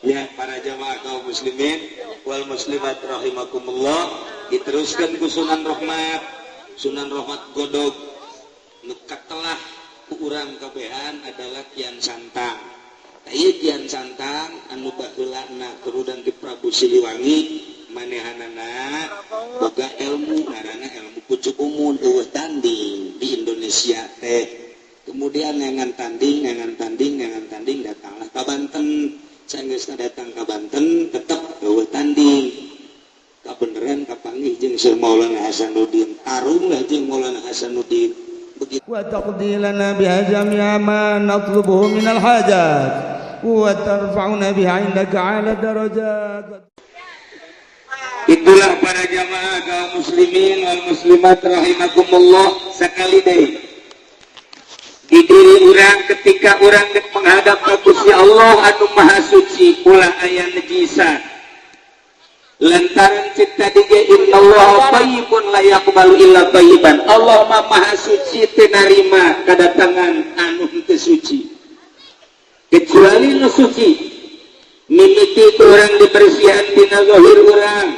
Ya, para jamaah kaum muslimin wal muslimat rahimakumullah, diteruskan ku Sunan Rahmat. Sunan Rahmat godog nu katelah ku urang kabehan adalah Kian Santang. Ieu Kian Santang anu baheulana kerudan ti Prabu Siliwangi, manehanana boga ilmu ngaranna ilmu pucuk umun eueuh tanding di Indonesia teh. Kemudian ngangan tanding datanglah ka Banten. Sanggeusna datang ke Banten tetap eueuh tanding kabeneran kapanggih jeung Syekh Maulana Hasanuddin, tarunglah jeung Maulana Hasanuddin begitu. Wa taqdilana biha jami'a ma natlubuhu minal hajat wa tarfa'una biha indaka 'ala darajat. Itulah para jamaah kaum muslimin wal muslimat rahimakumullah, sakali deui di diri urang ketika urang menghadap ka Gusti Allah anu maha suci ulah aya najisat lantaran cita dige innallaha thayyibun la yaqbalu illa thayyiban. Allah maha suci teu narima kadatangan anu teu suci kecuali nu suci. Mimiti urang dibersihan dina zahir urang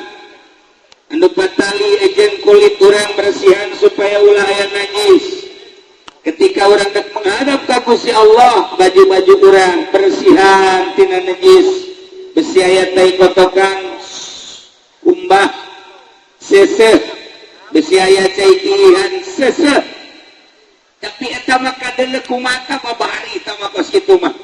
anu patali ejen kulit urang bersihan supaya ulah aya najis. Ketika orang menghadap ka Gusti Allah, baju-baju orang bersihan tina najis, besi aya tai kotokan kumbah seseh, besi aya cai kihan seseh. Tapi eta mah kadele kumata babari eta mah kos kitu mah.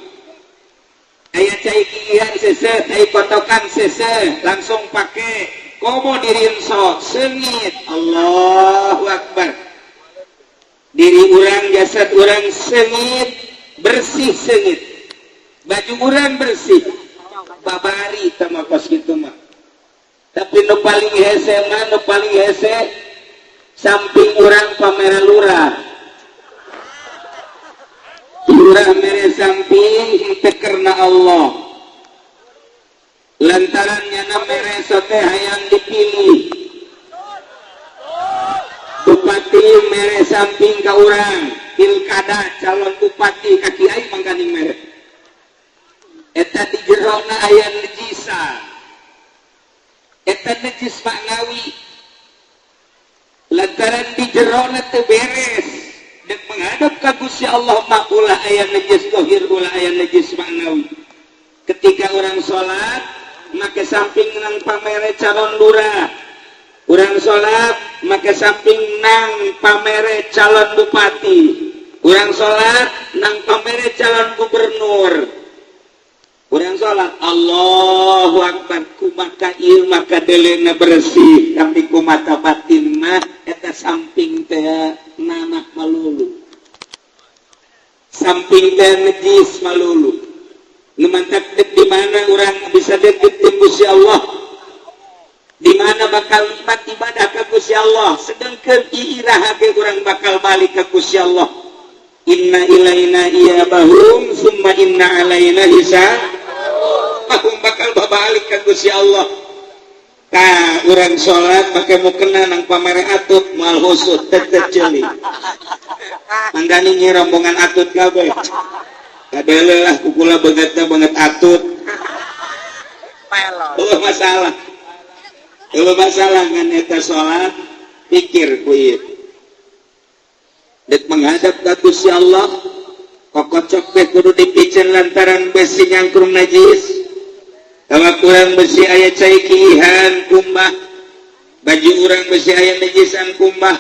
Aya cai kihan seseh, tai kotokan seseh, langsung pake komo dirinso seungit. Allahu Akbar. Diri urang, jasad urang sengit, bersih sengit, baju urang bersih, babari sama kos gitu mah. Tapi nu paling hese mah, nu paling hese samping urang pamera lurah. Lurah mere samping teu karena Allah. Lantarannya na mere sote hayang dipilih. Bupati mere samping ka urang, pilkada calon bupati ka kiai mangkaning mere. Eta di jerona aya najisa. Eta najis maknawi. Lantaran di jerona teu beres dan menghadap ka Gusti Allah mah ulah aya najis zahir, ulah aya najis maknawi. Ketika orang salat, maka samping nang pamere calon lurah. Urang sholat maka samping nang pamere calon bupati, urang sholat nang pamere calon gubernur. Urang sholat Allahu Akbar kumaka ieu maka delena bersih, tapi kumata batin mah eta samping teh nanah malulu, samping teh najis malulu. Nu mantap di mana urang bisa deket jeung Gusti Allah, di mana bakal nikmat ibadah ka Gusti Allah, sedengkeun iiraha ge urang bakal balik ka Gusti Allah. Inna ilaina iyabahum summa inna alaina hisabahum, bakal babalik ka Gusti Allah. Ka urang salat make mukena nang pamere atut moal husut teu ceuli. Manggani nyi rombongan atut kabeh. Kadele lah kukula beungeutna beungeut atut. Eueuh masalah. Kalau masalah ngan eta sholat, pikir ku ieu. Dek menghadap ka Gusti Allah, kokocok teh kudu dipicen lantaran besi nyangkrung najis. Kalau kurang besi aya cai kihan kumbah, baju urang besi aya najisan kumbah.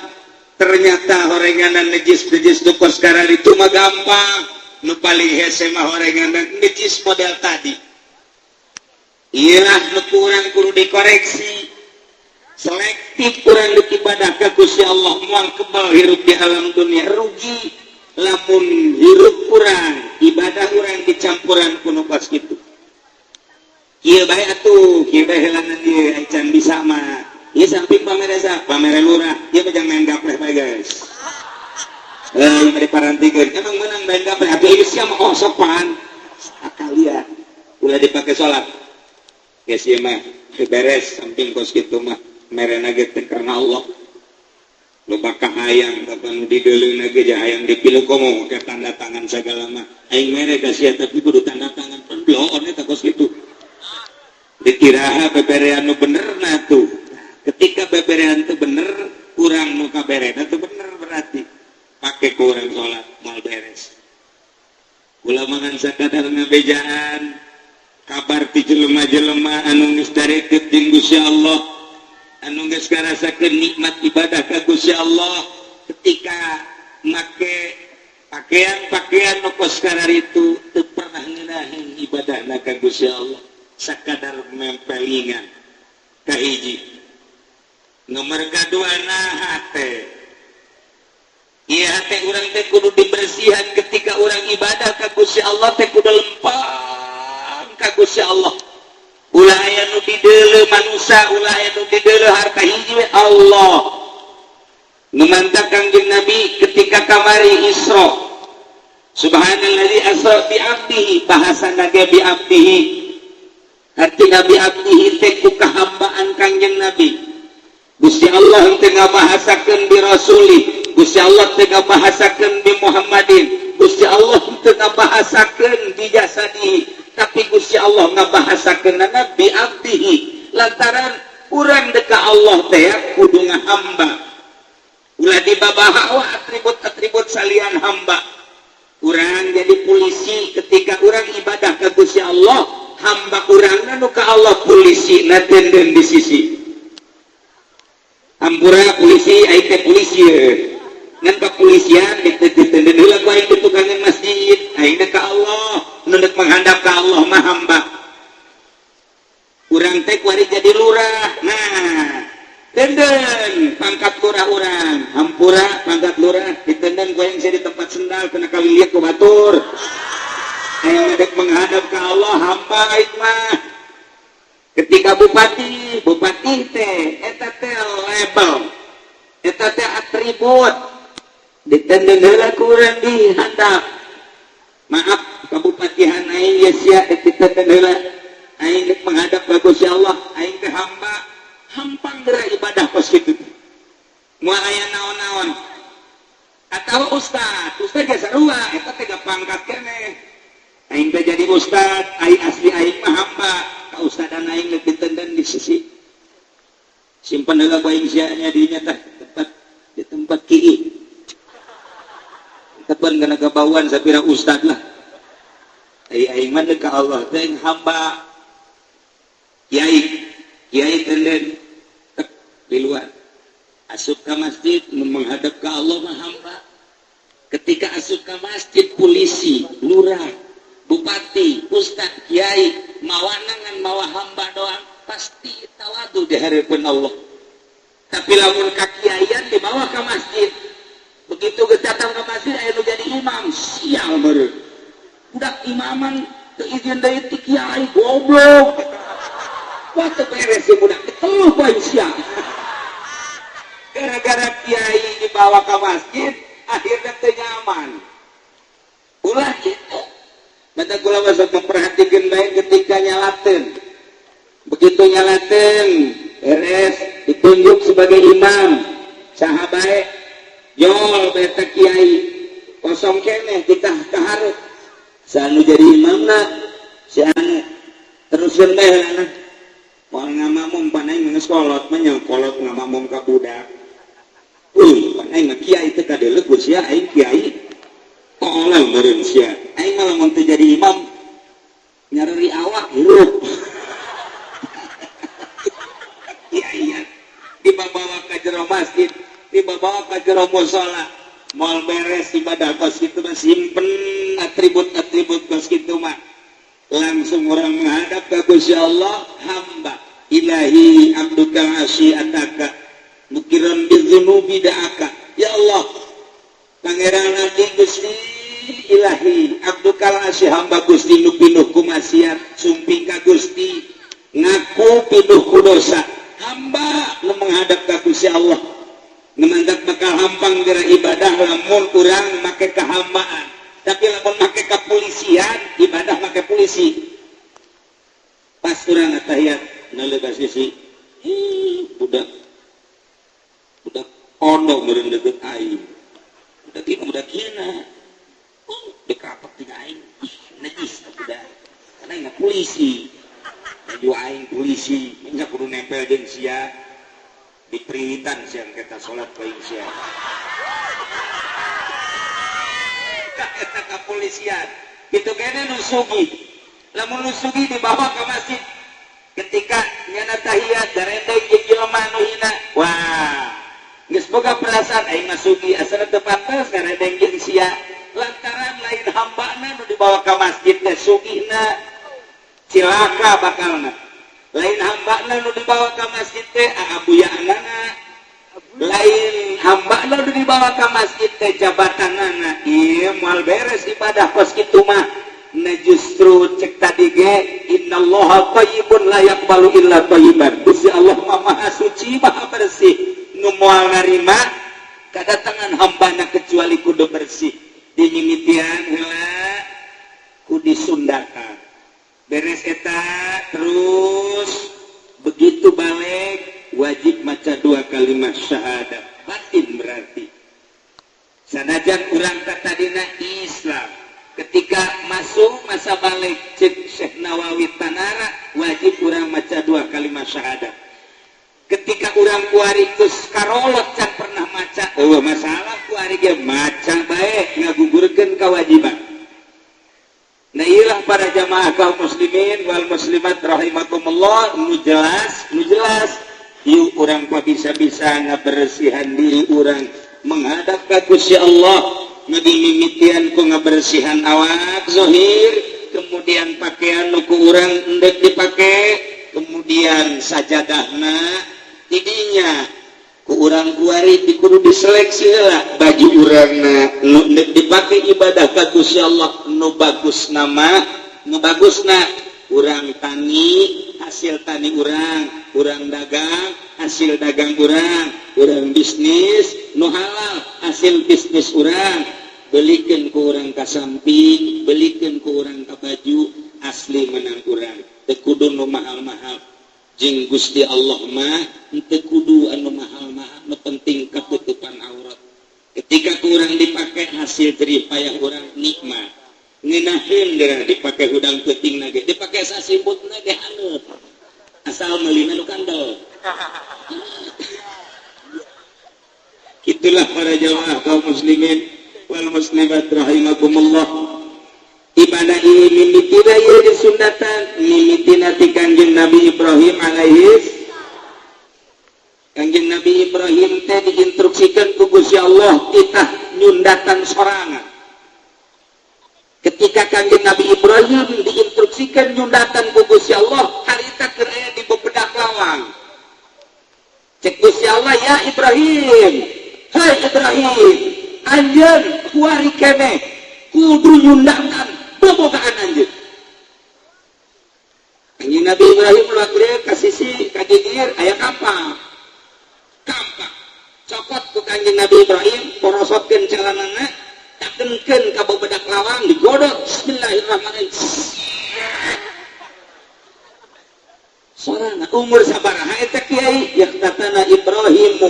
Ternyata horenganan najis tu kos karar itu mah gampang. Nu paling hese mah horenganan najis model tadi. Iyalah nu kurang kudu dikoreksi. Selektif kurang beribadah ke Gusti Allah, moal kebal hirup di alam dunia rugi lamun hirup kurang ibadah kurang dicampuran kuno pas gitu. Kieu bae atuh, kieu bae helanan ieu can bisa mah. Ieu samping pamere pamere lurah, ieu bajang main gapleh bae guys. Mari parantikeun, emang meunang main gapleh atuh ieu sia mah osopan. Akalia ulah dipake salat. Geus ieu mah beres samping kos kitu mah. Merena gitu karena Allah lo bakal hayang kapan dideuleuh ge hayang dipilih komo ke tanda tangan segala mah aing mere ka sia tapi kudu tanda tangan pendoon eta kos kitu dikiraha beberean nu bener nah tuh ketika beberean tuh bener kurang nu kaberena tuh bener berarti pakai kurang sholat mal beres ulah mangan sakadar ngabejaan kabar ti jelema-jelema anu geus darekeut jeung Gusti Allah anu geus ngarasakeun nikmat ibadah ka Gusti Allah ketika make pakaian nu kos kararitu teu pernah ngeunaheun ibadahna ka Gusti Allah sakadar mempelingan kahiji nomor kadua hate ieu hate urang teh kudu dibersihan ketika urang ibadah ka Gusti Allah teh kudu lempang ka Gusti Allah ulah aya nu dideuleu manusia ulah aya nu dideuleu harta hiji we Allah numantak Kangjeng Nabi ketika kamari Isra subhanalladzi asra bi 'abdihi bahasana ge bi 'abdihi artinya bi 'abdihi teh ku kahambaan Kangjeng Nabi Gusti Allah teu ngabahasakeun bi rasulih Gusti Allah teu ngabahasakeun bi Muhammadin Gusti Allah teu ngabahasakeun bi jasadihi tapi Gusti Allah ngabahasakeunana bi 'abdihi lantaran urang deka Allah teh kudu ngahamba ulah dibabaha atribut-atribut salian hamba urang jadi polisi ketika urang ibadah ka Gusti Allah hamba urangna nu ka Allah polisi na tenden di sisi hampura polisi aing teh polisi ngan kepolisian ditenden heula ku aing di tukangan masjid aing ka Allah nu deuk menghadap ka Allah mah hamba urang teh kuari jadi lurah nah tenden pangkat lurah urang hampura pangkat lurah ditenden goyang saya di tempat sendal kena kaliliat ku batur aing dek menghadap ke Allah hamba aing mah ketika bupati teh eta teh label eta teh atribut ditenden heula ku urang dihandap maaf kabupatihan aing ya sia ditenden heula aing dek menghadap ka Gusti Allah aing teh hamba hampang geura ibadah kos kitu moal aya naon-naon atawa ustad ge sarua eta teh pangkat keneh aing teh jadi ustad ai asli aing mah hamba ka ustadan aing geus ditenden di sisi simpen heula ku aing sia nya dinya teh di tempat kieu tepan kana gabauan sapira ustad lah aing mah ka Allah teh hamba kiai tenden di luar asup ke masjid menghadap ke Allah mah hamba ketika asup ke masjid polisi lurah bupati ustad kiai mawanangan mawa hamba doang pasti tawadu di hadapan Allah tapi lamun kakiaian dibawa ke masjid begitu datang ke masjid aya nu jadi imam sial meureun budak imaman teu izin deui ti kiai goblok wah teu beres si budak teu bae sia gara-gara kiai dibawa ke masjid akhirnya teu nyaman ulah kitu mata kula masuk memperhatikan baik ketika nyalateun begitu nyalateun beres ditunjuk sebagai imam saha bae yol beta kiai kosong keneh kita kaharep sanu jadi imamna si anu teruskeun bae heula moal ngamamum panaing geus kolot mah nya kolot ngamamum ka budak panaing mah kiai teh kadeuleuh sia aing kiai kolot meureun sia aing mah lamun teu jadi imam nyareri awak hirup iya dibawa ka jero masjid dibawa ka jero mushola moal beres ibadah kos kitu mah simpen atribut-atribut kos kitu mah langsung orang menghadap ke Gusti Allah hamba ilahi abduka asyiataka mukiran bizunubi da'aka ya Allah pangeran adi Gusti ilahi abduka asyi hamba Gusti nu pinuh ku maksiat sumping ka Gusti ngaku pinuh ku dosa hamba nu menghadap ka Gusti Allah ngemandak bakal hampang dira ibadah lamun urang make kahambaan tapi lamun make kepolisian ibadah make polisi pas urang atahiyat naleu ka sisi budak pondok meureun deukeut aing budak ieu budak kieuna dek rapat jeung aing najis budak karena ingat polisi baju aing polisi nya kudu nempel jeung sia di periwitan siang kita salat bae sia eta kepolisian kitu kene nu sugih lamun nu sugih dibawa ke masjid ketika nyana tahiyat darendeg jeung jelema nu hina wah geus boga perasaan aing mah sugih asal teu pantes darendeg jeung sia lantaran lain hambana nu dibawa ke masjid teh sugihna cilaka bakalna lain hambana nu dibawa ke masjid teh abuyaanana lain hambana nu dibawa ke masjid teh jabatanana ieu moal beres ibadah pas kitu mah na justru cek tadi ge innallaha thayyibun la yaqbalu illa thayyiban Gusti Allah maha suci maha bersih nu moal narima kadatangan hambana kecuali kudu bersih dimimitian heula ku disundakan beres eta terus begitu balik wajib maca 2 kalimat syahadat batin berarti sanajan urang tadina Islam ketika masuk masa balik cek Syekh Nawawi Tanara wajib urang maca 2 kalimat syahadat ketika urang kuari geus karolot can pernah maca masalah kuari ge maca bae ngagugurkeun kewajiban. Nah iyalah para jamaah kaum muslimin wal muslimat rahimakumullah nu jelas yuk urang pa bisa-bisa ngabersihan diri urang menghadap ka Gusti Allah ngadimimitian ku ngabersihan awak zahir kemudian pakaian nu ku urang endek dipake kemudian sajadahna tidinya ku urang kuari dikudu diseleksi lah baju urangna nu dipake ibadah ka Gusti Allah nu bagus nama nu bagusna urang tani hasil tani urang dagang hasil dagang urang bisnis nu halal hasil bisnis urang belikeun ku urang ka samping belikeun ku urang ka baju asli menang urang teu kudu nu mahal-mahal jeung Gusti Allah mah teu kudu anu mahal-mahal nu penting katutupan aurat ketika kurang dipake hasil jerih payah urang nikmat ngeunaheun geura dipake hudang peutingna ge dipake sasimbutna ge haneup asal meulina nu kandel itulah para jamaah kaum muslimin wal muslimat rahimakumullah ibadah ini mimitina ieu disundatan mimitina ti Kanjeng Nabi Ibrahim alaihis Kanjeng Nabi Ibrahim teh diinstruksikan ku Gusti Allah titah nyundatan sorangan ketika Kanjeng Nabi Ibrahim diinstruksikan nyundatan ku Gusti Allah harita keur aya di bebedak lawang cek Gusti Allah ya Ibrahim hai Ibrahim anjeun kuari keneh kudu nyundatan bobogaan anjeun Kanjeng Nabi Ibrahim luar ka sisi ka gigir aya kampak cokot ku Kanjeng Nabi Ibrahim porosotkeun calanana dakenkeun ka bebedak lawang digodok bismillahirrahmanirrahim sorangan umur sabaraha eta kiai yaqtatana Ibrahimu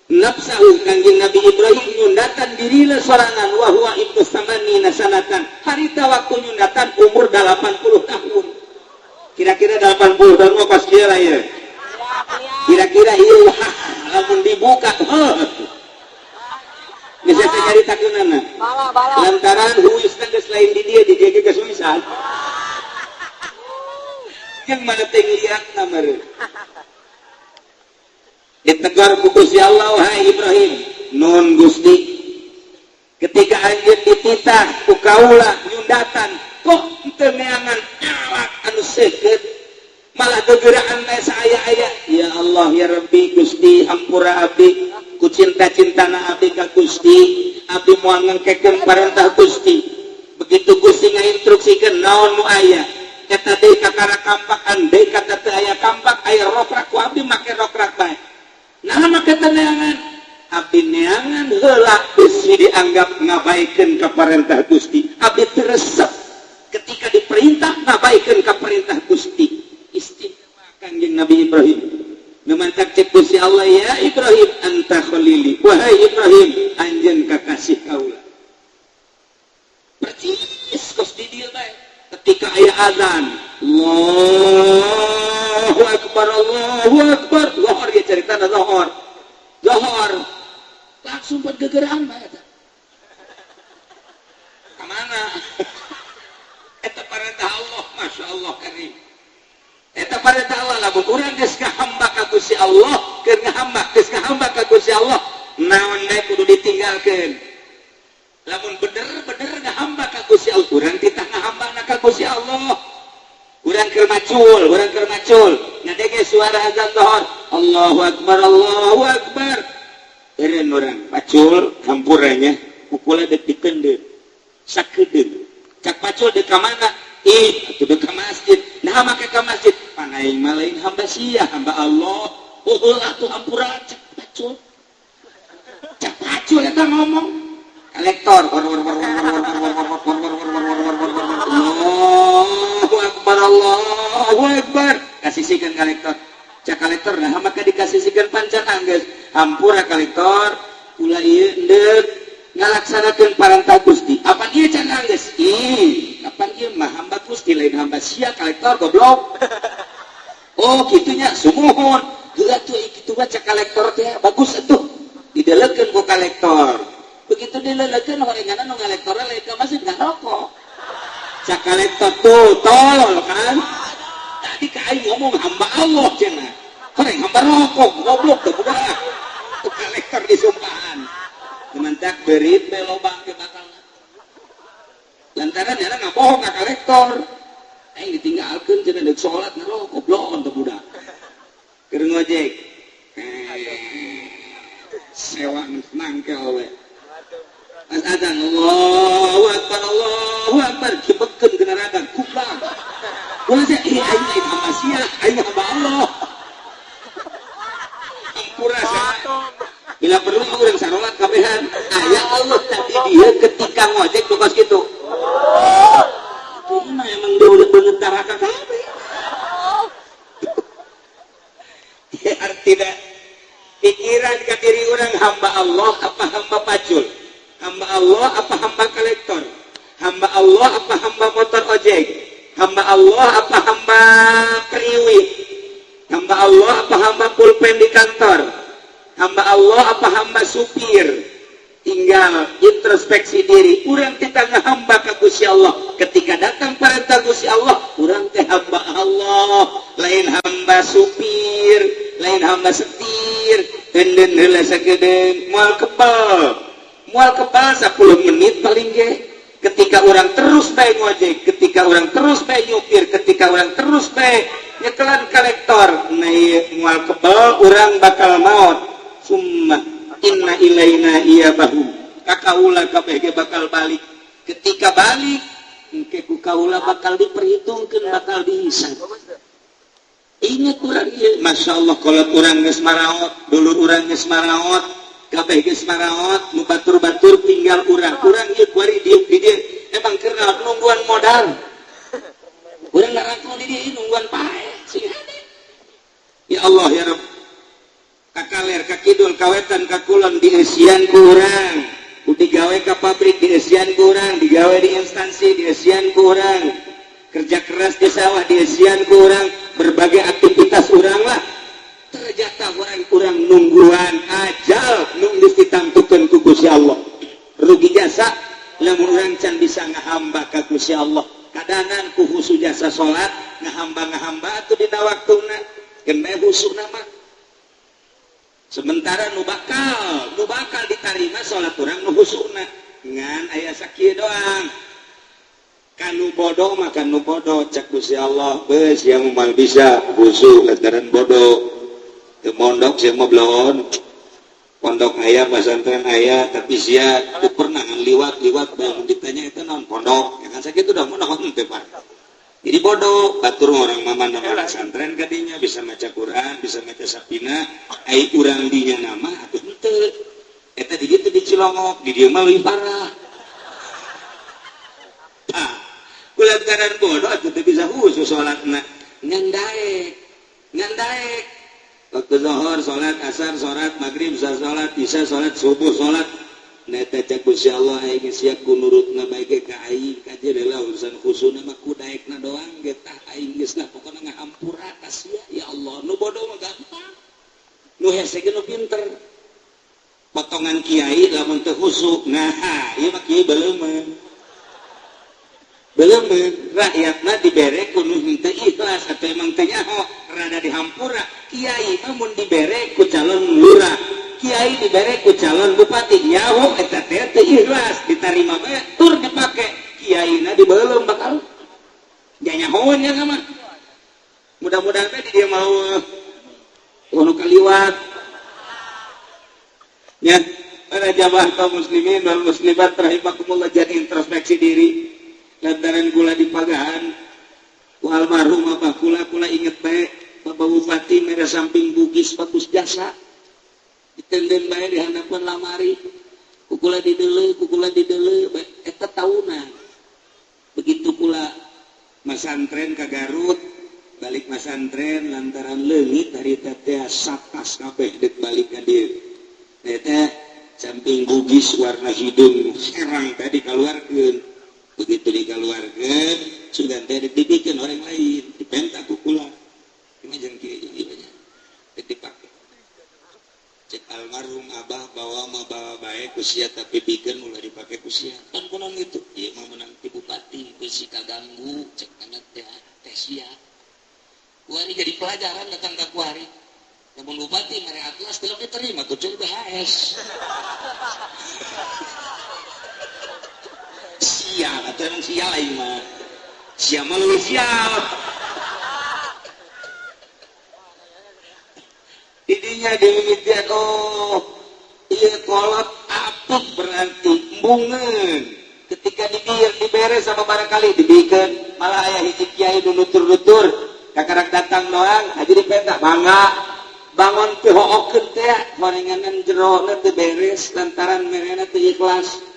nafsahu Kanjeng Nabi Ibrahim nyundatan dirina sorangan wa huwa ibnu samanina sanatan harita waktu nyundatan umur 80 tahun kira-kira 80 tahun mah pas kieu ya kira-kira ieu lamun dibuka bisa cari takunana lantaran huisna geus lain di dia dijege geus huisan yang mana teh liatna meureun ditegur ku Gusti Allah wahai Ibrahim nun Gusti ketika anjeun dititah ku kaula nyundatan kok teu neangan alat anu seukeut malah gegeraan saya aya ya Allah ya Rabbi Gusti hampura abdi ku cinta-cintana abdi ka Gusti abdi moal ngengkekeun parentah Gusti begitu Gusti ngainstruksikeun naon nu aya eta deui kakara kampak andai kata teu aya kampak aya rokrak ku abdi make rokrak bae naha make teu neangan abdi neangan heula Gusti dianggap ngabaikeun ka parentah Gusti abdi teu resep ketika diperintah ngabaikeun ka perintah Gusti istimewa Kanjeng Nabi Ibrahim memantak cek Gusti Allah ya Ibrahim anta khalili wahai Ibrahim anjeun kakasih kaula percis kos di dieu bae ketika aya azan Allah Allahu Akbar. Zohor dia cerita ada zohor. Zohor. Langsung bergegeraan mah eta. Kemana? Eta perintah Allah, Masya Allah karim. Eta perintah Allah lamun urang geus ngahamba ka Gusti Allah, keur ngahamba, geus ngahamba ka Gusti Allah, naon bae kudu ditinggalkeun. Lamun bener-bener ngahamba ka Gusti Allah, urang titah ngahambana ka Gusti Allah. Urang keur macul, ngadenge suara azan zuhur, Allahu Akbar, Allahu Akbar. Eureun urang macul hampuranya, pukula depikeun deui. Sakedeung. Cak macul deuk ka mana? Atuh deuk ka masjid. Nah make ka masjid. Panaing mah lain hamba sia, hamba Allah. Uheul atuh hampura cak macul. Cak macul eta ngomong. Kolektor. Allahu Akbar. Kasisikeun kolektor. Cak kolektor nah maka dikasisikeun pancangan geus. Hampura kolektor, ulah ieu endeup ngalaksanakeun parentah Gusti. Apa ieu can geus? Kapan ieu mah hamba Gusti lain hamba sia kolektor goblok. Oh kitunya sumuhun. Heula tuh kitu baca kolektor teh bagus atuh. Didelekeun ku kolektor. Begitu dilelekeun horenganan nu ngalektor lain ka masjid ngarokok. Cak kolektor tuh tolol kan. Tadi ka aing ngomong hamba Allah cenah. Horeng hamba rokok goblok teh budak. Kolektor disumpahan. Temantak berit beloba ke bakalna. Lantaran nyana ngabohong ka kolektor. Aing ditinggalkeun cenah deuk salat ngarokok goblok teh budak. Keur ngojek. Sewa mangkel we. Pas adzan Allahu Akbar, Allahu Akbar, kibekeun genaragan kuplak. Ulah teh aing hamba sia, aing hamba Allah. Ampura sana. Bila perlu urang sarolat kabehan. Aya Allah tadi dia ketika ngojek tukos kitu. Itu mah emang dia udah bengetara ka kabeh. Artinya pikiran ka diri urang hamba Allah apa hamba pacul? Hamba Allah apa hamba kolektor? Hamba Allah apa hamba motor ojek? Hamba Allah apa hamba periwi? Hamba Allah apa hamba pulpen di kantor? Hamba Allah apa hamba supir? Tinggal introspeksi diri. Urang teh ngahamba ka Gusti Allah. Ketika datang perintah Gusti Allah, urang teh hamba Allah, lain hamba supir, lain hamba setir. Tenden heula sakedeung moal kebal 10 menit paling ge. Ketika orang terus bae ngojek, ketika orang terus bae nyupir, ketika orang terus bae nyekelan kolektor, nah moal kebal urang bakal maot. Summa inna ilaina iyabahum. Kakaula kabeh ge bakal balik. Ketika balik, engke ku kaula bakal diperhitungkeun, bakal dihisab. Ingat urang ieu, masyaallah kalau urang geus maraot, dulur urang geus maraot, kabeh geus maraot, nu batur-batur tinggal urang. Urang ieu kuari diuk di dieu. Emang keur nungguan modal. Urang ngarangkul di dieu nungguan pae. Ya Allah ya Rabb. Kakaler, kakidul, kawetan, kakulon dieusian ku urang. Digawe ka pabrik dieusian ku urang, digawe di instansi dieusian ku urang. Kerja keras di sawah dieusian ku urang, berbagai aktivitas urang lah. Ternyata orang nungguan ajal nunggu ditampukeun ku Gusti Allah. Rugi jasa lamun urang can bisa ngahamba ka Gusti Allah. Kadangan ku husu jasa salat ngahamba atuh dina waktuna. Keun bae husuna mah. Sementara nu bakal ditarima salat urang nu husuna. Ngan aya sakieu doang. Kanu bodoh mah kanu bodoh cak Gusti Allah. Beus yang moal bisa husu lantaran bodoh. Teu mondok sia mah blon. Pondok aya, pesantren aya, tapi sia teu pernah liwat bae ditanya eta naon pondok. Ya kan sakitu da naon teh Pak. Jadi bodoh, batur orang mama nama pesantren kadinya bisa maca Quran, bisa maca sapina, ai urang dinya nama atuh henteu. Eta di dieu teh di Cilongok, di dieu mah leuwih parah. Kulantaran bodoh atuh teu bisa khusus salatna. Ngandaek. Waktu zuhur salat, asar salat, maghrib salat, isya salat, subuh salat. neta cak Gusti Allah aing siap ku nurutna bae ka aing kaje adalah urusan khusuna mah ku daekna doang ge tah aing geus lah pokona ngahampura ka sia ya Allah nu bodoh mah gampang nu hese ge nu pinter potongan kiai lamun teu khusuk nah ieu mah kiai beleumeun rakyatna dibere ku nu henteu ikhlas atuh emang teh nyaho rada dihampura kiai mah mun dibere ku calon lurah kiai dibere ku calon bupati nyaho eta teh teu ikhlas ditarima bae tur dipake kiaina dibeuleum bakal nya nyahoan nya mah mudah-mudahan teh dia mau nu kaliwat ya para jamaah kaum muslimin wal muslimat rahimakumullah jadi introspeksi diri lantaran kula di Pagahan ku almarhum abah kula inget bae Bapak Bupati mere samping Bugis Bagus Jasa ditenden bae di handapkeun lamari kukula dideuleu eta tahunan begitu pula masantren ka Garut balik masantren lantaran leungit harita teh sakas kabeh dek balik ka dieu eta samping Bugis warna hidung serang tadi keluarkeun begitu dikeluarkan sudah tidak dibikin orang lain dipentak kukula ini jangan kiai banyak dipakai cek almarhum abah bawa baik kusia tapi bikin mulai dipakai kusia kan konon itu dia mau menang di bupati kusi kaganggu cek anak teh sia kuari jadi pelajaran datang ke kuari namun bupati mere atlas belum diterima kucul BHS sial atau emang sial aing mah sial mah lu sial didinya dimimitian iya kolot apuk berarti embungan ketika dibere sama barangkali dibikin malah ayah hiji kiai nutur-nutur kakarak datang doang aja dipentak bangga bangun teu hookeun teh gorenganan jerona teu beres lantaran merena teu ikhlas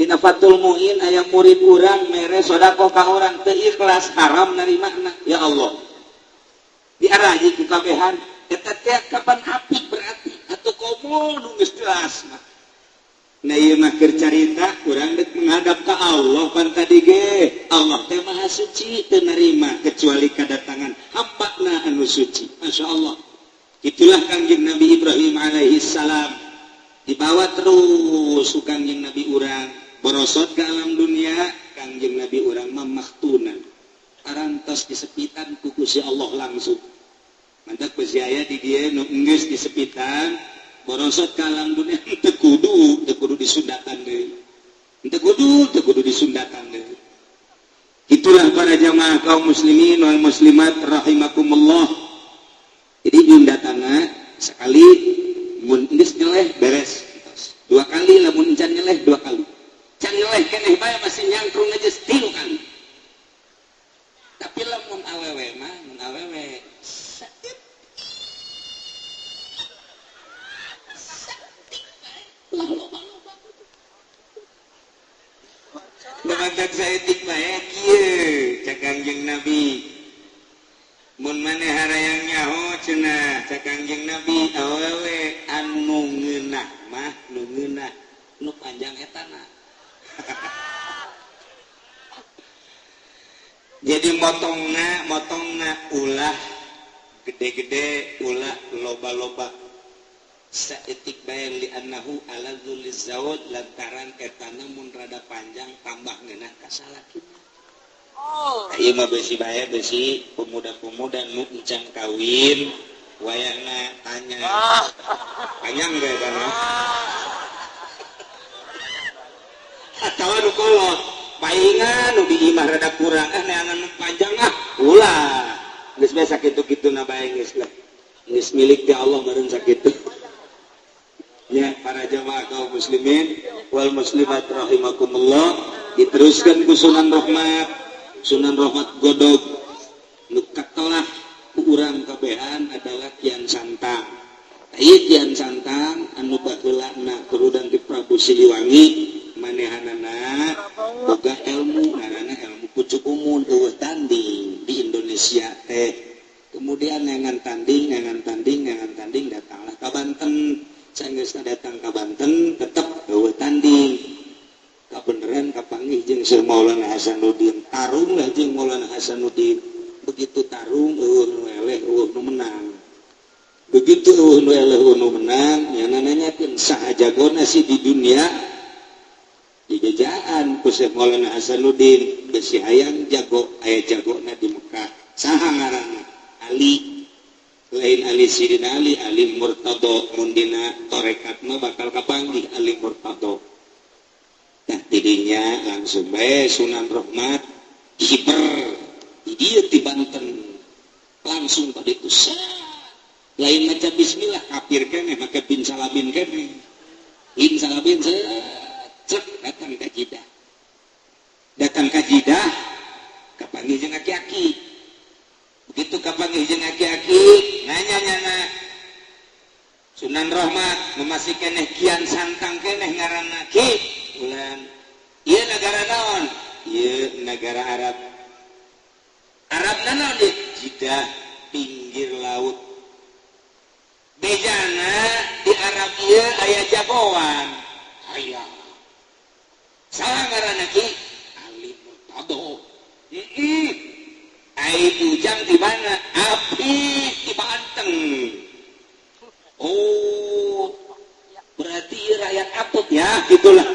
dina Fatul Muin aya murid urang mere sodaqoh ka urang teu ikhlas haram narimana ya Allah diaraji ku kabehan eta teh kapan apik berarti atuh komo nu geus jelas mah nah ieu mah keur carita urang deuk menghadap ka Allah pan tadi ge Allah teh maha suci teu narima kecuali kedatangan hambana anu suci masyaallah itulah Kangjeng Nabi Ibrahim alaihi salam dibawa terus ku Kangjeng Nabi urang borosot ke alam dunia Kangjeng Nabi urang mah maktunan arantos disepitan ku Gusti Allah langsung mantap aya di dieu nu geus disepitan borosot ke alam dunia teu kudu disundakan deui teu kudu disundakan deui itulah para jamaah kaum muslimin wal muslimat rahimakumullah jadi jundatana sekali mun geus nyeleh beres dua kali lamun encan nyeleh dua kali can nyeleh keneh bae masih nyangkrung aja 3 kali tapi lamun awewe mah mun awewe Lemantak saeutik bae kieu cak Kangjeng Nabi mun maneh harayang nyaho cenah cak Kangjeng Nabi awewe anu ngeunah mah nu ngeunah nu panjang etana jadi motongna ulah gede-gede ulah loba-loba saeutik bae li annahu aladzul zawj lantaran etana mun rada panjang tambah ngeunah ka salakina ieu mah beusi bae beusi pemuda-pemuda nu encan kawin wayahna tanya panjang ge kana atawa nu kolot paingan nu di imah rada kurang neangan panjang ulah geus bae sakitu-kituna bae geus lah geus milik ti Allah meureun sakitu ya para jamaah kaum muslimin wal muslimat rahimakumullah diteruskan ku Sunan Rahmat Godog nu katelah ku urang kabehan adalah Kian Santang ieu Kian Santang anu baheulana kerudan ti Prabu Siliwangi manehanana boga ilmu ngaranna ilmu pucuk umun eueuh tanding di Indonesia teh kemudian ngangan tanding datanglah ka Banten sanggeusna datang ka Banten tetep eueuh tanding kabeneran kapanggih jeung Syekh Maulana Hasanuddin tarung lah jeung Maulana Hasanuddin begitu tarung eueuh nu eleh eueuh nu menang begitu eueuh nu eleh eueuh nu menang nya nanyakeun saha jagona si di dunia dijajaan ku Syekh Maulana Hasanuddin geus hayang jago aya jagona di Mekah saha ngaranna Ali lain Ali Sidina Ali Murtado mundina torekat mah bakal kapanggih Ali Murtado nah tidinya langsung bae Sunan Rahmat hiper di dieu di Banten langsung pada itu lain maca bismillah kafir keneh make bin salabin keneh bin salabin cek datang ka Jidah kapanggih jeung aki-aki begitu kapanggih jeung aki-aki nanya Sunan Rahmat memasi keneh kian santang keneh ngaranna ki ulan ieu negara naon ieu negara Arab naon di Jidah pinggir laut bejana di Arab ieu aya jagoan aya saha ngaranna ki Ali Murtado ai ujang di mana api di Banten oh berarti rakyat atut ya gitulah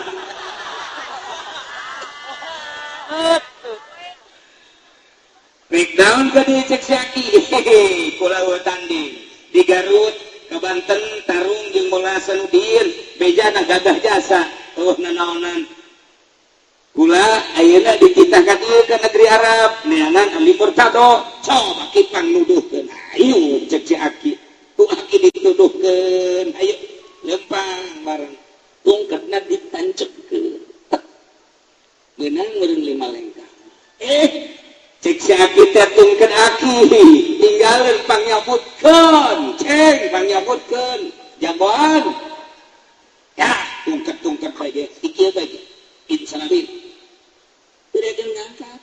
breakdown ke di cek saki kula tanding di Garut ke Banten tarung jeung Maulana Hasanuddin bejana gagah jasa nanaonan kula ayeuna dititahkan ieu ka negeri Arab neangan Ali Murtado coba kipang nuduhkeun ayo cek si aki ku aki dituduhkeun ayo lempang bareng tungkatna ditancepkeun beunang meureun lima lengkah cek si aki teh tungkeun aki tinggalin pangyabutkeun ceng pangyabutkeun jagoan ya tungket bae ge ikieu bae ge insalabin terekeun ngangkat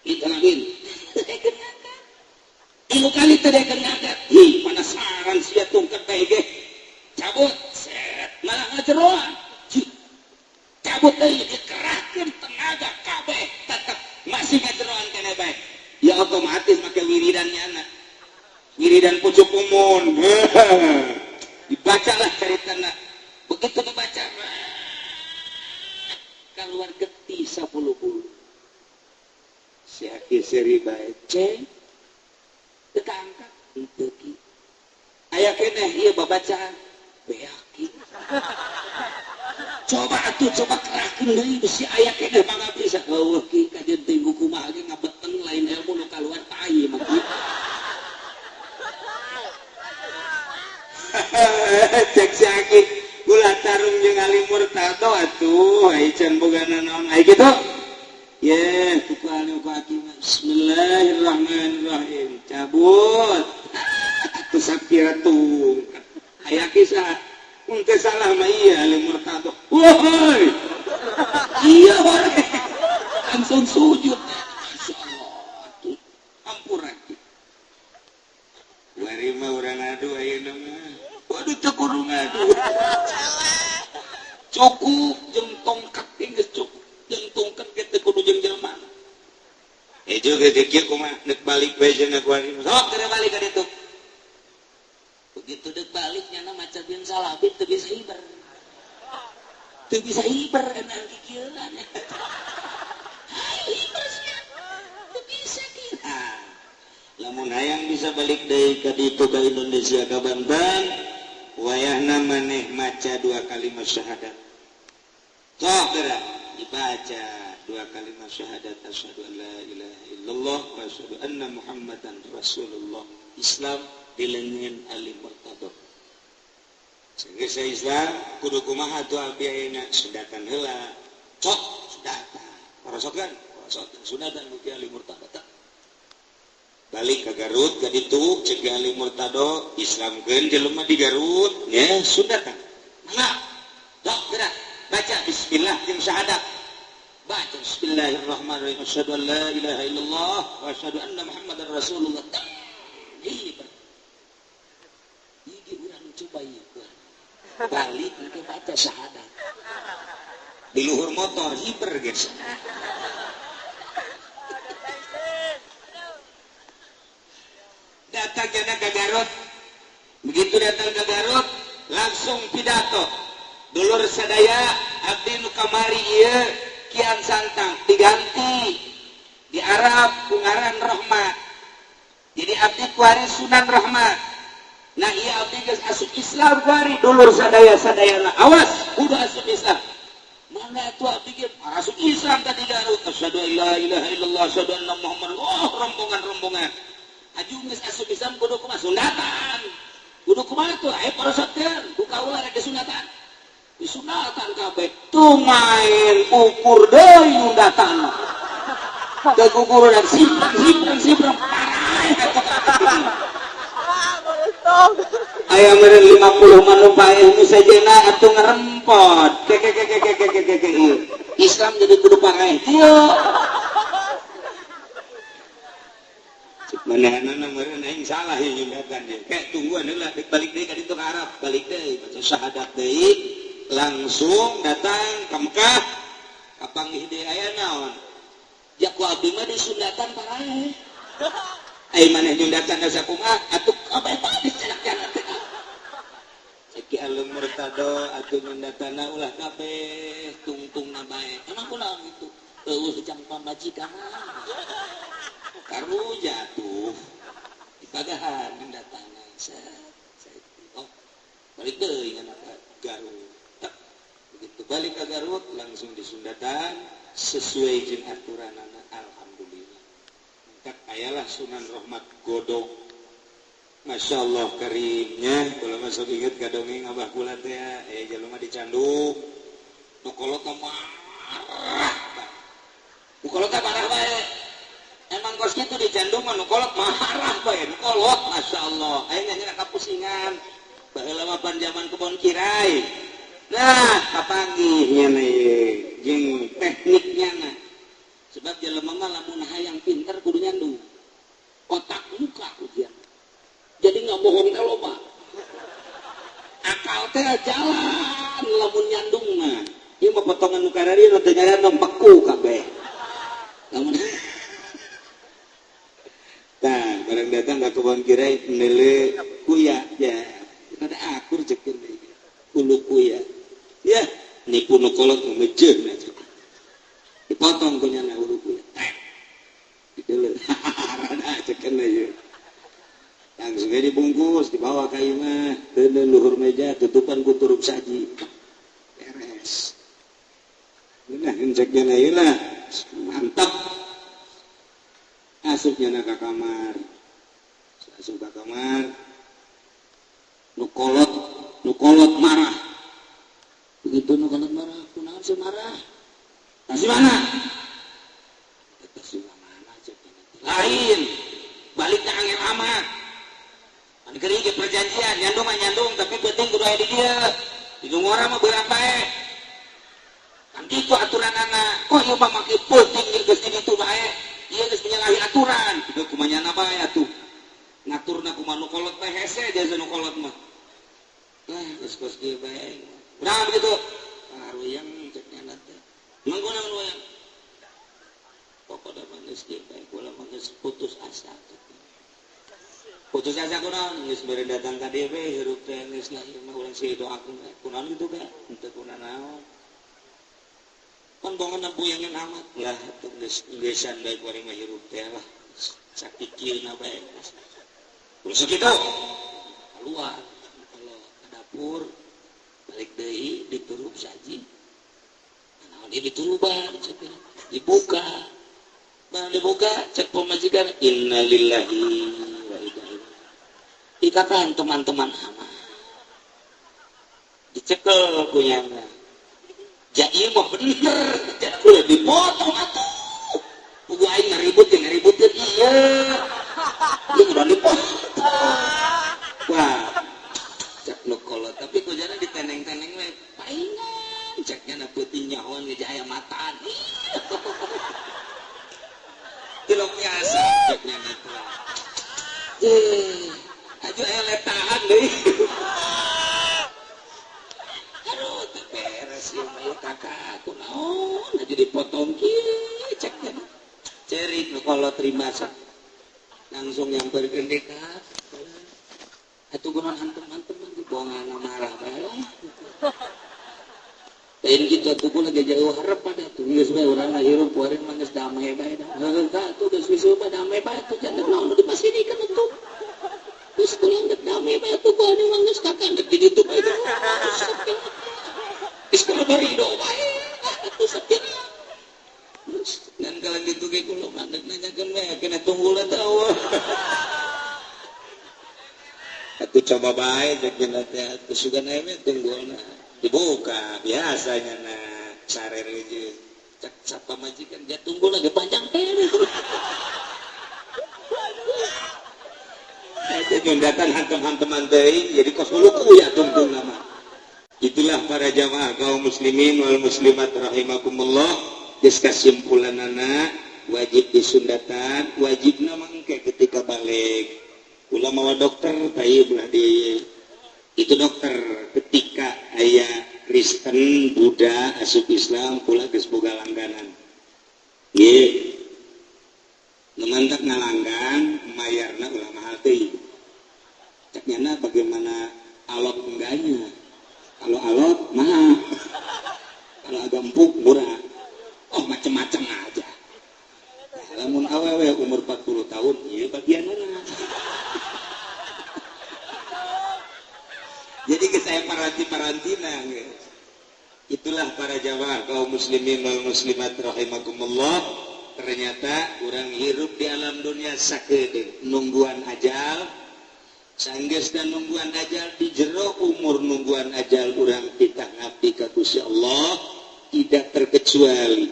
insalabin terekeun ngangkat ilu kali terekeun ngangkat panasaran sia tungket bae ge cabut set malah ngajeroan cabut deui dikerahkeun tenaga kabeh tetep masih ngajeroan keneh bae ya otomatis make wiridan nyana wiridan pucuk umun dibacalah caritana begitu dibaca keluar geti 10 bulu si aki seri bae ceng tetangkap itu ki aya keneh ieu babacaan beaki coba kerahkeun deui bisi aya keneh mangga bisa eueuh ki kajeun teh kumaha ge ngabeten lain ilmu nu kaluar tai mah ki cek si aki gula tarung jeung Ali Murtado atuh ai can bogana naon ai kitu ye kuku Ali ku aki bismillahirrahmanirrahim cabut atuh sakira tungkat aya kisah mun teh salah mah ieu Ali Murtado woi iya hore langsung sujud masyaallah ampura bari mah urang adu ayeuna mah waduh teu kudu ngadu cukup jeung tongkat geus cukup jeung tongkat ge teu kudu jeung jelema juga kieu kumaha neuk balik bae jeung akuarium sok teu balik ka ditu begitu deuk balik nyana maca bin salabit teu bisa hiber enak kieu kan hiber sia teu bisa kieu lamun hayang bisa balik deui ka ditu ka Indonesia ka Banten wayahna maneh maca 2 kalimat syahadat sok geura dibaca 2 kalimat syahadat asyhadu an la ilaha illallah wa asyhadu anna muhammadan rasulullah Islam dilengeun Ali Murtado sehingga saya Islam kudu kumaha tuh abiayeuna sudatan heula cok sudatan parosotkan sudatan mugi Ali Murtado balik ke Garut ke ditu cek Ali Murtado Islamkeun jelema di Garut ya sudatan mana dok gerak baca bismillah jeung syahadat baca bismillahirrahmanirrahim asyhadu an la ilaha illallah wa asyhadu anna muhammadar rasulullah iki urang coba ieu balik nanti baca syahadat di luhur motor hiper guys. Datang jana ke Garut, begitu datang ke Garut langsung pidato dulur sadaya abdi nu kamari ieu kian santang diganti di Arab kungaran Rahmat jadi abdi kuari Sunan Rahmat. Nah iya abdi geus asup Islam kuari dulur sadaya-sadayana awas kudu asup Islam. Mana itu abdi ge asup Islam tadi Garut asyhadu alla ilaha illallah asyhadu anna muhammadar rombongan aju geus asup Islam kudu kumaha sunatan kudu kumaha tuh aya parasakeun buka ulah rek sunatan disunatan kabeh tuh main ukur deui nundatan teu gugur dan simpreng aya meureun 50 manumpah ilmu sajena atuh ngerempot Islam jadi kudu pakai ieu manehna meureun aing salah ieu nyundakan dia kayak tungguan heula balik deui ka ditu ka Arab balik deui baca syahadat deui langsung datang ke Mekah kapanggih deui aya naon ya ku abdi mah disundatan parae ai maneh nyundatan da sakumaha atuh kabeh tadi cenah-cenah teh ceki alum murtado atuh nyundatana ulah kabeh tungtungna bae emang kunaon gitu eueuh jang pamajikan karu jatuh di pagahan nyundatana oh balik deui ngan Garut begitu balik ke Garut langsung disundatan sesuai jeung aturanana alhamdulillah mangkat ayalah Sunan Rahmat godong Masya Allah karimnya kalau masuk inget ka dongeng abah kula teh jalema dicanduk nu kolot marah nu kolot marah bae emang kos kitu dicanduk mah nu kolot marah bae nu kolot Masya Allah aya nya kapusingan baheula mah pan zaman kebon kirai. Nah, kapanggihnya nih, jeung tekniknya nah. Sebab jelema mah lamun hayang pinter kudu nyandu. Otak muka kudian. Jadi nggak bohong teh loba. Akal teh jalan lamun nyandung mah. Ieu mah potongan nu karari nu teu nyadar beku kabeh. Lamun tah, bareng datang ka kebon kirai neule kuya ya. Ada akur cekeun deui. Ulu kuya. Ya, nipu nu kolot memejeh na. Dipotong kunyana ulu kuya. Dideuleuh. Rada cekeun ieu. Langsung dibungkus, dibawa ka ieu mah, teu luhur meja tutupan ku turup saji. Beres. Nah, encekna ieu lah. Mantap. Asupnya ka kamar. Asup ka kamar. Nu kolot marah. Begitu nu kolot marah, kunaon sih marah? Kasih mana? Kasih mana aja. Lain, balik ke angin amat. Anu geuning ge perjanjian, nyandung mah nyandung, tapi penting kudu aya di dieu. Di orang mah beurang bae. Kan kitu aturanana. Kok ieu mah make penting geus di ditu bae. Ieu geus menyalahi aturan. Kitu kumanyana bae atuh. Ngaturna kumaha nu kolot teh hese jasa nu kolot mah. Lah, geus ge bae. Udah begitu, yang ceknya nanti. Menggunakan yang pokoknya manggis kita, kalau manggis putus asa. Putus asa kunaon, ngis beri datang ka DP, hirup teh ngis lahir mah urang sih doakeun kunaon gitu kan, henteu kunaon naon. Pan bongan nampuyangan amat lah, tuh nggesan bae kuari mah hirup teh lah. Sakikirna bae. Terus kitu keluar kalau ke dapur balik deui diturup saji. Nah, dia dituruban dibuka. Barang dibuka cek pemajikan innalillahi wa inna ilaihi. Ikatan teman-teman ama. Dicekel kunyana. Ja ieu mah bener, jadi dipotong atuh. Pugu aing ngaributin ieu. Ieu udah dipotong. Wah. Cek nu kolot tapi ku jana diteneng-teneng we paingan ceknya na peuting nyahoan ngejaya mataan. Tilok biasa ceknya na teh. Aju aya letahan deui. kakak aku naon aja dipotong kieu cek cerik kalau terima sak langsung nyamperkeun dekat atuh gunaon hantem-hantem dibongan marah bae lain gitu atuh kula jauh harap pada tuh geus bae urang hirup kuarin mah geus damai bae dah heureuh tuh geus wisuda damai bae tuh jangan naon dipasidikeun atuh geus kuliah damai bae tuh kuarin mah geus kakandek di ditu bae geus kuliah barido bae atuh sakieu dan kalau gitu kayak kulo mandek nanyakan wae kena tunggulah tahu atuh coba bae cek teh atuh sugan eme tunggulna dibuka biasanya na sarer ieu cek sapa majikan dia tunggul lagi panjang teh atuh nyundatan hantem-hanteman teh jadi kos huluku ya tunggul nama itulah para jamaah kaum muslimin wal muslimat rahimakumullah geus kasimpulanana wajib disundatan wajibna mangke ketika balik ulah mawa dokter bayi belah di itu dokter ketika aya Kristen Buddha asup Islam kula geus boga langganan nggih lemantak ngalanggan mayarna ulah mahal teuing caknyana bagaimana alot enggaknya kalau alot mahal kalau agak empuk murah oh macam-macam aja. Lamun awewe umur 40 tahun, iya bagianana. Jadi ke saya paranti-parantina, guys. Itulah para jamaah kaum muslimin wal muslimat rahimakumullah. Ternyata orang hirup di alam dunia sakeudeung nungguan ajal. Sanggeus dan nungguan ajal di jero umur nungguan ajal urang kita ngabdi ka Gusti Allah. Tidak terkecuali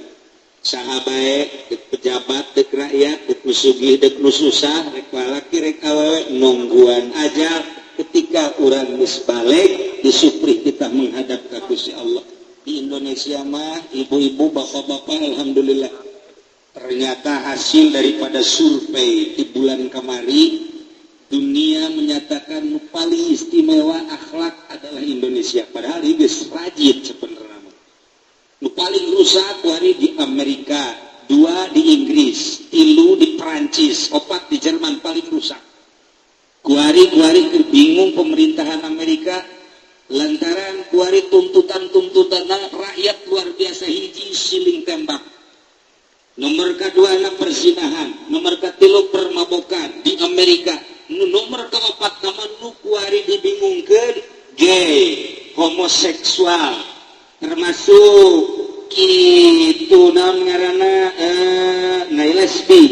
sahabat, dek pejabat, dek rakyat, dek nusugih, dek nususah, rek lalaki, rek awewe, nungguan ajal ketika orang geus balik disupri kita menghadap ke Gusti Allah. Di Indonesia mah ibu-ibu, bapak-bapak, alhamdulillah. Ternyata hasil daripada survei di bulan kemari, dunia menyatakan paling istimewa akhlak adalah Indonesia. Padahal ini geus rajin sebenarnya. Paling rusak kuari di Amerika, 2 di Inggris, 3 di Perancis, 4 di Jerman paling rusak. Kuari bingung pemerintahan Amerika lantaran kuari tuntutan rakyat luar biasa hiji siling tembak. Nomor kedua anak persinahan, nomor ketilu permabokan di Amerika. Nomor keempat nama nu kuari dibingungkeun gay, homoseksual, termasuk itu naon ngaranna lesbi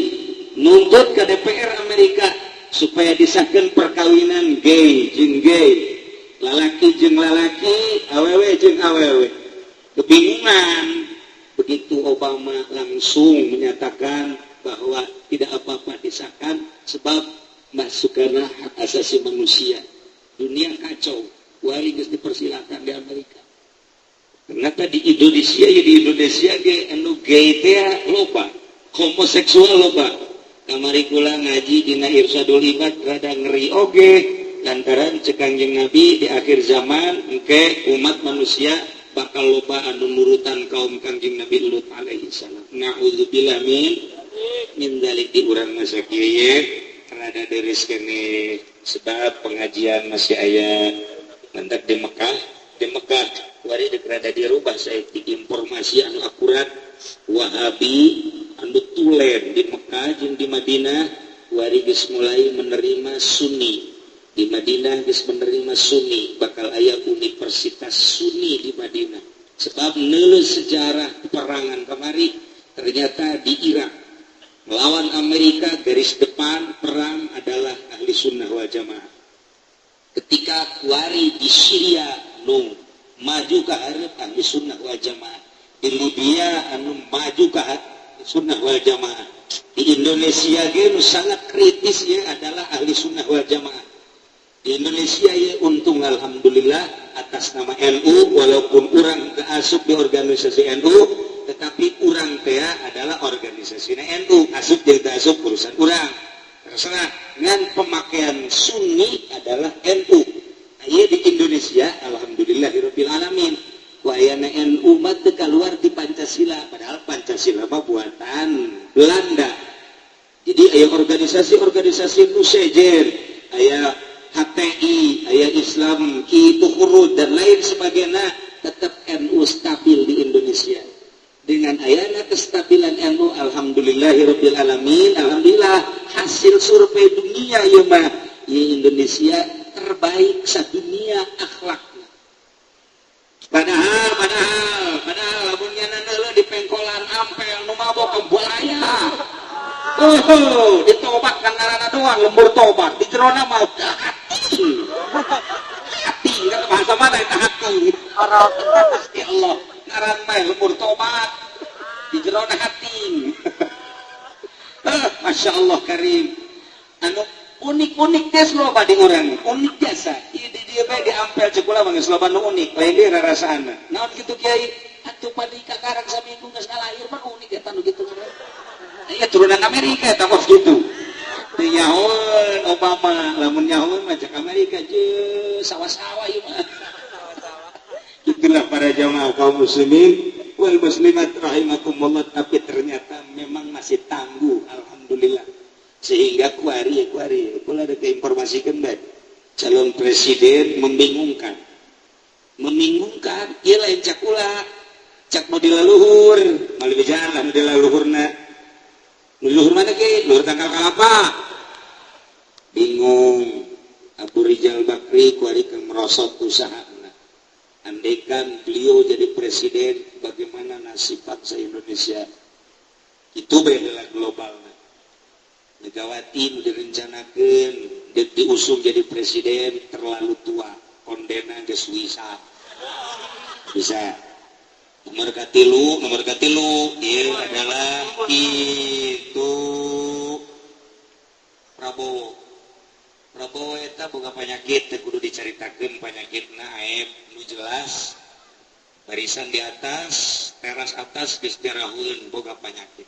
nuntut ke DPR Amerika supaya disahkan perkawinan gay jeung gay, lalaki jeung lalaki, awewe jeung awewe. Kebingungan begitu Obama langsung menyatakan bahwa tidak apa-apa disahkan sebab masukkanlah hak asasi manusia. Dunia kacau, wari geus dipersilakan di Amerika. Ternyata di Indonesia ge anu gay teh loba, homoseksual loba. Kamari kula ngaji dina Irsyadul Ibad rada ngeri oge lantaran cek Kangjeng Nabi di akhir zaman engke umat manusia bakal loba anu nurutan kaum Kangjeng Nabi Lut alaihi salam. Nauzubillah min dzalik di urang masa kieu rada deres kene sebab pengajian masih aya mendak di Mekah wari dek rada dirubah saya informasi anu akurat Wahabi anu tulen di Mekah jeung di Madinah wari geus mulai menerima Sunni. Di Madinah geus menerima Sunni, bakal aya universitas Sunni di Madinah. Sebab neuleuh sejarah peperangan kamari ternyata di Irak melawan Amerika garis depan perang adalah ahli sunnah wal jamaah. Ketika wari di Syria nu maju ke hareup ahli sunnah wal jamaah, di Libya anu maju ke sunnah wal jamaah, di Indonesia ge nu sangat kritis ya adalah ahli sunnah wal jamaah. Di Indonesia ya untung alhamdulillah atas nama NU walaupun orang asup di organisasi NU tetapi orang teh adalah organisasi NU asup jeung teu asup urusan urang terserah ngan pemakaian Sunni adalah NU. Ieu di Indonesia alhamdulillahirabbil alamin wayana NU mah teu kaluar di Pancasila, padahal Pancasila mah buatan Belanda. Jadi aya organisasi-organisasi nu sejer, aya HTI, aya Islam Ki Tukurud dan lain sebagainya, tetap NU stabil di Indonesia. Dengan ayana kestabilan NU, alhamdulillahirabbil alamin, alhamdulillah hasil survei dunia ieu mah Indonesia terbaik sadunia akhlaknya. Padahal lamunnya naneuleun di pengkolan ampel nu mabok buaya. Ditobat kan ngaranna doang lembur tobat, di jerona mah hati. Hati kan bahasa mana eta hati? Ya Allah, ngaran mah lembur tobat di jerona hati. Masya Allah karim. Anu unik-unik tes loba di urang, unik biasa. Ieu di dieu bae di ampel ceukula mah geus loba nu unik, lain deui rarasaanna. Naon kitu Kiai? Atuh padi kakarang saminggu geus ngalair mah unik eta nu kitu. Iya turunan Amerika eta kos gitu. Teu nyahoeun Obama, lamun nyahoeun mah cek Amerika je sawa-sawa ieu mah. Itulah para jamaah kaum muslimin wal muslimat rahimakumullah, tapi ternyata memang masih tangguh alhamdulillah. Sehingga kuari kula ada informasikan bae. Calon presiden membingungkan. Ieu lain cak kula. Cak mau dilaluhur, malah bijalan dilaluhurna. Luhur mana ke? Luhur tanggal kalapa? Bingung. Abu Rizal Bakri kuari ke merosot usahana. Andaikan beliau jadi presiden, bagaimana nasib bangsa Indonesia? Itu beda global. Megawati nu direncanakeun diusung jadi presiden terlalu tua, kondena geus wisa. Bisa. Nomor katilu ieu adalah itu Prabowo eta boga penyakit teu kudu dicaritakeun penyakitna aib nu jelas. Barisan di atas, teras atas geus dirahueun boga penyakit.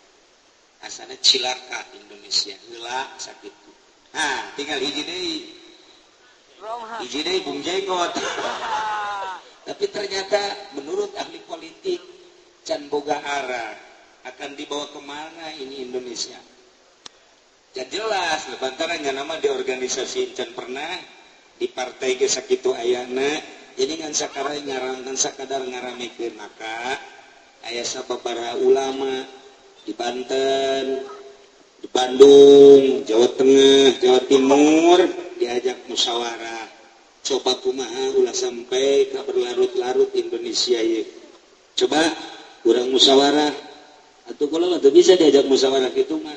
Asana cilaka Indonesia, heula sakitu. Nah, tinggal hiji deui Bung Jenggot. Tapi ternyata menurut ahli politik can boga arah akan dibawa kemana ini Indonesia. Can jelas lebantarannya nama di organisasi can pernah di partai ge sakitu ayana, jadi ngan sakara ngarangan sakadar ngaramekeun, maka aya sababaraha ulama di Banten, di Bandung, Jawa Tengah, Jawa Timur diajak musyawarah. Coba kumaha ulah sampai ke berlarut-larut Indonesia ya. Coba kurang musyawarah atau kalau nggak bisa diajak musyawarah gitu mah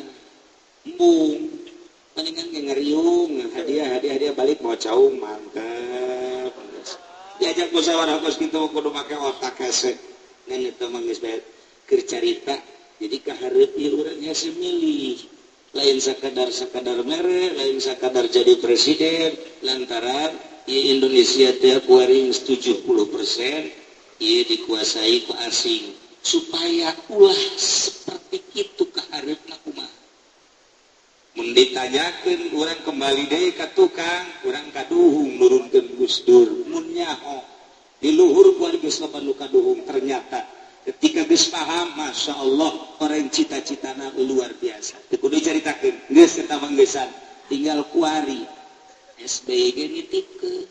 embung palingan ngeriung hadiah balik mau caung mantap diajak musyawarah kos gitu kudu make otak hese ngan eta mah geus bae keur carita jadi kahareup ieu urang hese milih lain sakadar mere lain sakadar jadi presiden lantaran di Indonesia tiap waring 70% ia dikuasai ku asing supaya ulah seperti itu kahareup kumaha mun ditanyakeun urang kembali deui ka tukang urang kaduhung nurunkeun Gus Dur mun nyaho di luhur kuari geus loba nu kaduhung ternyata ketika geus paham Masya Allah orang cita-citana luar biasa teu kudu dicaritakeun geus eta manggesan tinggal kuari SBY ge nitipkeun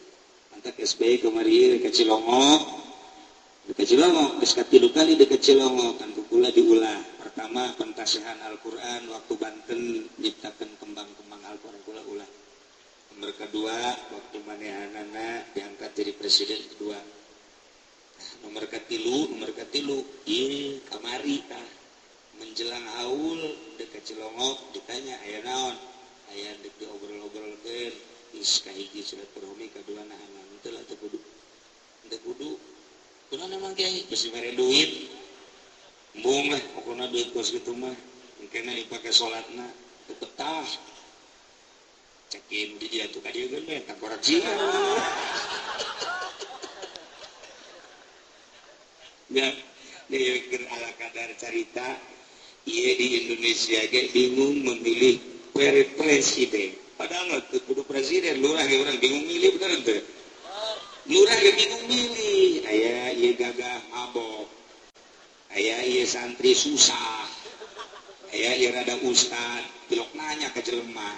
mantak SBY kemari ke Cilongo geus katilu kali dekat Cilongo kan kula diulah pertama pentasihan Al-Qur'an waktu Banten nyiptakeun kembang-kembang Al-Qur'an kula ulah nomor kedua waktu manehanana diangkat jadi presiden kedua nomor katilu ieu kamari tah menjelang haul dekat Cilongo ditanya aya naon aya deuk diobrol-obrolkeun is kahiji silaturahmi kadua nahan teu lah teu kudu kunaon emang Kiai geus mere duit embung lah pokona duit kos kitu mah engkena dipake salatna teu betah cekin di dia tuh ka dieu geus we tak koreksi ya dia keur ala kadar carita ieu di Indonesia ge bingung memilih presiden padahal kudu presiden lurah ge urang bingung milih bener teu lurah ge bingung milih aya ieu gagah mabok aya ieu santri susah aya ieu rada ustad pilok nanya ke jelema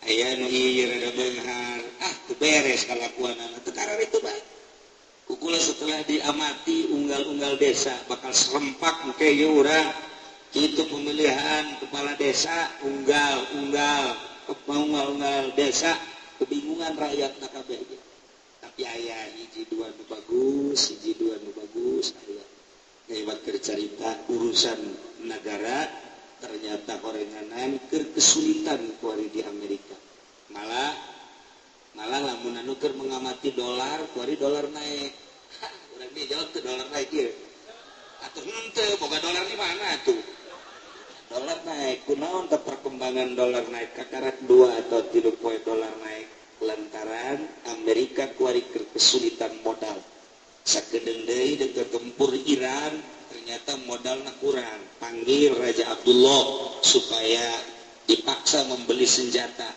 aya nu ieu rada beunghar teu beres kalakuanana teu karar itu bae kukula setelah diamati unggal-unggal desa bakal serempak engke ieu urang kitu pemilihan kepala desa unggal desa kebingungan rakyat kabeh tapi aya hiji dua nu bagus aya lewat cerita urusan negara ternyata korenganan kesulitan kuari di Amerika malah lamun anu keur mengamati dolar kuari dolar naik urang dia jawab teh dolar naik ieu atuh henteu boga dolar di mana tuh dolar naik kunaon teh perkembangan dolar naik kakarak 2 atau 3 poin dolar naik lantaran Amerika kuari kesulitan modal sakedeung deui deukeut tempur Iran ternyata modalna kurang panggil Raja Abdullah supaya dipaksa membeli senjata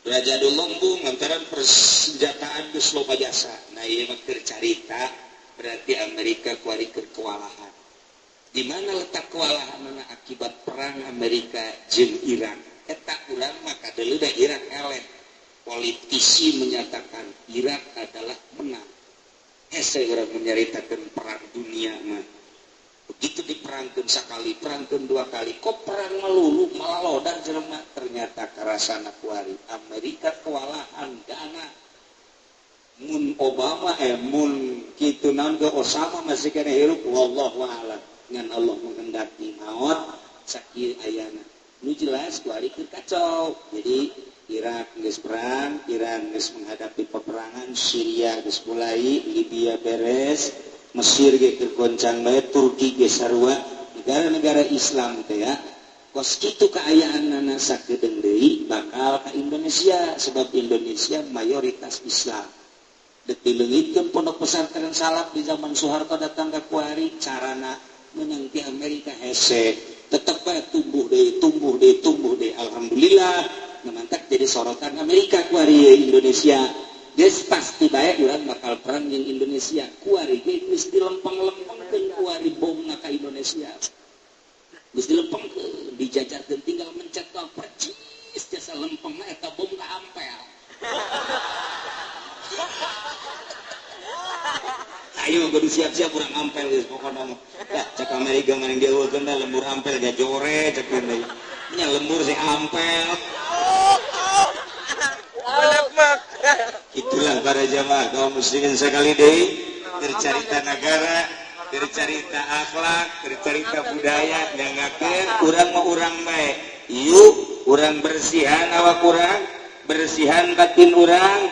Raja Abdullah embung lantaran persenjataan geus loba jasa nah ieu mah keur carita berarti Amerika kuari keur kewalahan di mana letak kewalahanna akibat perang Amerika jeung Iran eta urang mah kadeuleu da Irak eleh politisi menyatakan Irak adalah menang hese urang menyaritakeun perang dunia mah begitu diperangkeun sakali perangkeun 2 kali kok perang melulu malah lodar jelema ternyata karasana kuari Amerika kewalahan dana mun Obama mun kitu naon ke Osama masih kena hirup wallahu a'lam ngan Allah menghendaki maot sakieu ayana nu jelas kuari keur kacau jadi Irak geus perang Iran geus menghadapi peperangan Syria geus mulai Libya beres Mesir ge keur goncang bae Turki ge sarua negara-negara Islam teh ya kos kitu kaayaanna sakedeung deui bakal ka Indonesia sebab Indonesia mayoritas Islam detileungitkeun pondok pesantren salaf di zaman Soeharto datang ka kuari carana menang ti Amerika hese tetep bae tumbuh deui alhamdulillah mantak jadi sorotan Amerika kuari Indonesia geus pasti bae urang bakal perang jeung Indonesia kuari geus dilempeng-lempengkeun kuari bomna ka Indonesia geus dilempengkeun dijajarkeun tinggal mencet tol percis jasa lempengna eta bom ka ampel ayo kudu siap-siap urang ampel geus pokona mah cek Amerika maneh dieuwekeun da lembur ampel ga jore cek deui nya lembur si ampel itulah para jamaah kaum muslimin sekali deui bercerita negara bercerita akhlak bercerita budaya nyangakeun urang mah urang bae yuk urang bersihan awak urang bersihan batin urang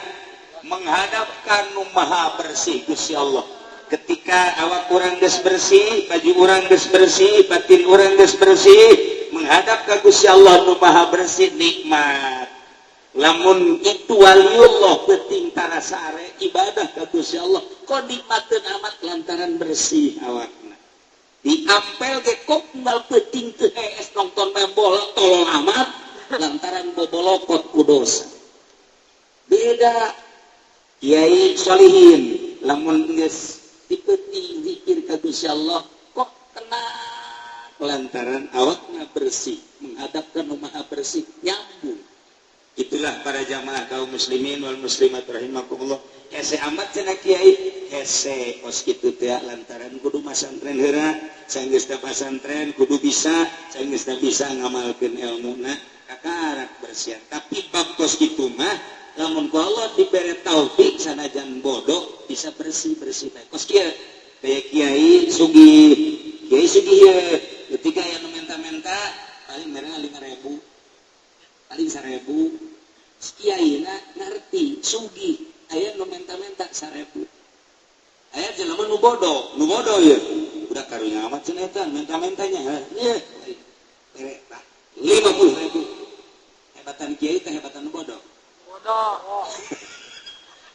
menghadapkan nu maha bersih Gusti Allah ketika awak urang geus bersih baju urang geus bersih batin urang geus bersih menghadap ka Gusti Allah nu maha bersih nikmat lamun itu waliullah penting tarasare ibadah ka Gusti Allah kok nikmateun amat lantaran bersih awakna diampel ge kok unggal penting teu es nonton main bola tolong amat lantaran bobolokot ku dosa beda kiai sholihin lamun geus dipenting zikir ka Gusti Allah kok tenang lantaran awakna bersih menghadap ka nu maha bersih nyambung. Itulah para jamaah kaum muslimin wal muslimat rahimakumullah hese amat cenah kiai hese kos kitu teh lantaran kudu masantren heura saenggeus teh pasantren kudu bisa saenggeus teh bisa ngamalkeun ilmuna kakarak bersihan tapi bab kos kitu mah lamun ku Allah dibere taufik sanajan bodoh bisa bersih-bersih bae kos kieu kayak kiai sugih ketika aya nu menta-menta paling merenya 5.000 paling 1.000 kiaina ngerti sugih aya nu menta-menta 1.000 aya jelema nu bodoh ya udah karunya amat cenah eta menta-mentanya nya bere tah 50.000 hebatan kiai teh hebatan nu bodoh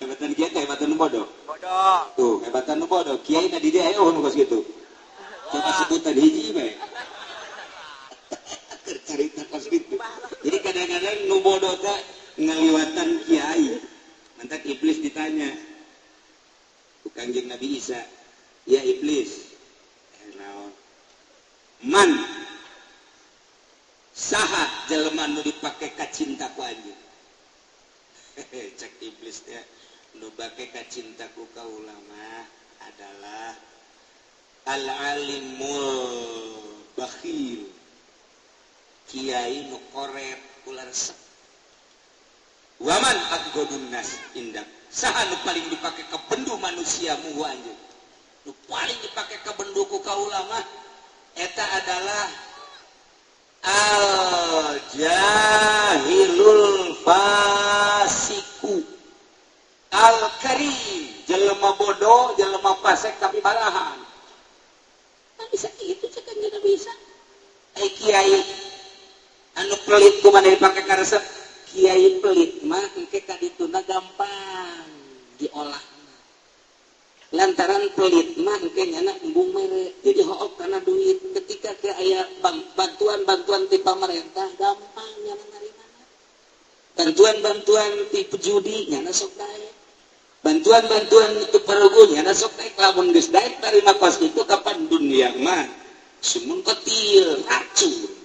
hebatan kiai teh hebatan nu bodoh tuh hebatan nu bodoh kiai na di dia aya nu kos kitu coba sebutan hiji bae cerita kos kitu jadi kadang-kadang nu bodoh teh ngaliwatan kiai mantak iblis ditanya Kangjeng Nabi Isa, ya iblis naon man saha jelema nu dipake ka cinta ku anjeun. Cek iblis teh nu bake ka cinta ku kaula mah adalah al-alimul bakhil, kiai nu koret kula resep. Waman adgodun nas indak, saha nu paling dipake ka bendu manusia muhu anjeun. Nu paling dipake ka bendu ku kaula mah eta adalah al-jahilul fasiku al-karim, jelema bodoh, jelema fasik tapi barahan. Kan bisa gitu cekan jadi bisa. Kiai anu pelit kumaha dipake ka resep, kiai pelit mah engke ka dituna gampang diolah. Lantaran pelit mah engke nyana embung mere, jadi hook kana duit. Ketika ke aya bantuan ti pamarentah gampang nyana narimana. Bantuan ti pejudi nyana sok daek. Bantuan itu peregu nyana sok daek, lamun geus daek tarima pas itu kapan dunia mah sumun ketil racun.